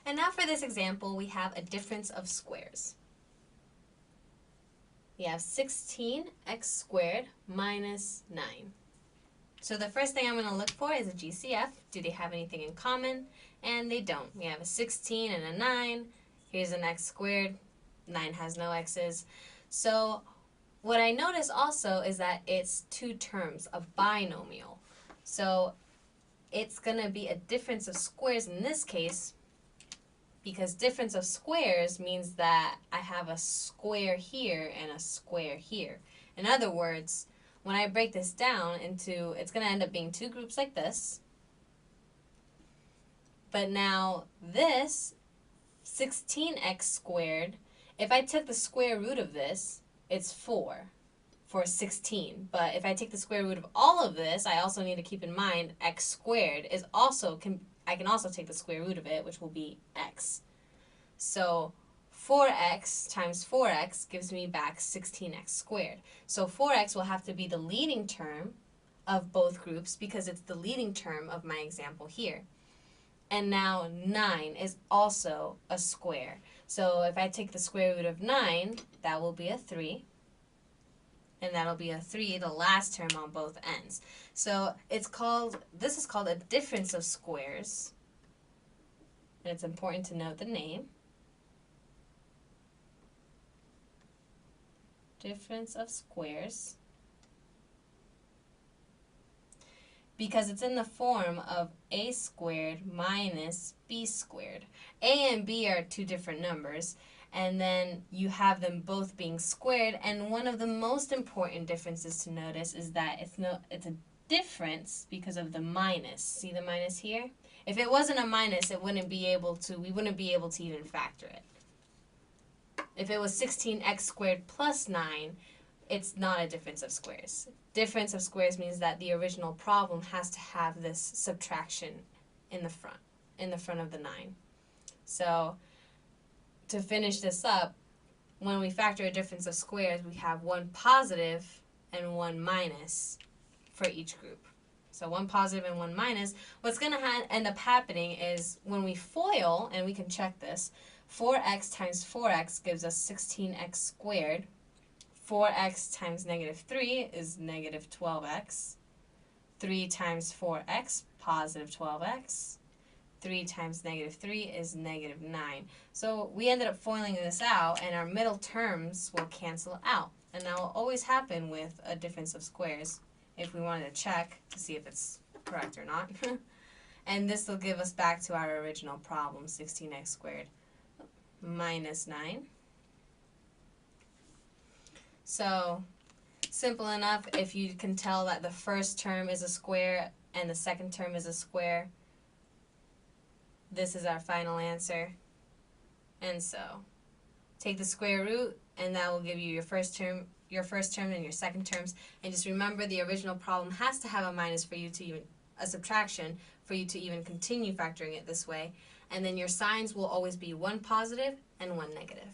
And now for this example, we have a difference of squares. We have 16x squared minus 9. So the first thing I'm going to look for is a GCF. Do they have anything in common? And they don't. We have a 16 and a 9. Here's an x squared. 9 has no x's. So what I notice also is that it's two terms, a binomial. So it's going to be a difference of squares in this case, because difference of squares means that I have a square here and a square here. In other words, when I break this down into, it's going to end up being two groups like this. But now this 16x squared, if I took the square root of this, it's 4 for 16. But if I take the square root of all of this, I also need to keep in mind x squared is also, I can also take the square root of it, which will be x. So 4x times 4x gives me back 16x squared. So 4x will have to be the leading term of both groups because it's the leading term of my example here. And now 9 is also a square. So if I take the square root of 9, that will be a 3. And that'll be a 3, the last term on both ends. So this is called a difference of squares. And it's important to note the name. Difference of squares. Because it's in the form of a squared minus b squared. A and b are two different numbers, and then you have them both being squared, and one of the most important differences to notice is that it's a difference because of the minus. See the minus here? If it wasn't a minus, we wouldn't be able to even factor it. If it was 16x squared plus 9, it's not a difference of squares. Difference of squares means that the original problem has to have this subtraction in the front of the 9. So to finish this up, when we factor a difference of squares, we have one positive and one minus for each group. So one positive and one minus. What's going to end up happening is when we FOIL, and we can check this, 4x times 4x gives us 16x squared. 4x times negative 3 is negative 12x. 3 times 4x, positive 12x. 3 times negative 3 is negative 9. So we ended up foiling this out, and our middle terms will cancel out. And that will always happen with a difference of squares if we wanted to check to see if it's correct or not. And this will give us back to our original problem, 16x squared minus 9. So simple enough. If you can tell that the first term is a square and the second term is a square, this is our final answer. And so take the square root, and that will give you your first term and your second terms. And just remember, the original problem has to have a minus for you to even, a subtraction for you to even continue factoring it this way. And then your signs will always be one positive and one negative.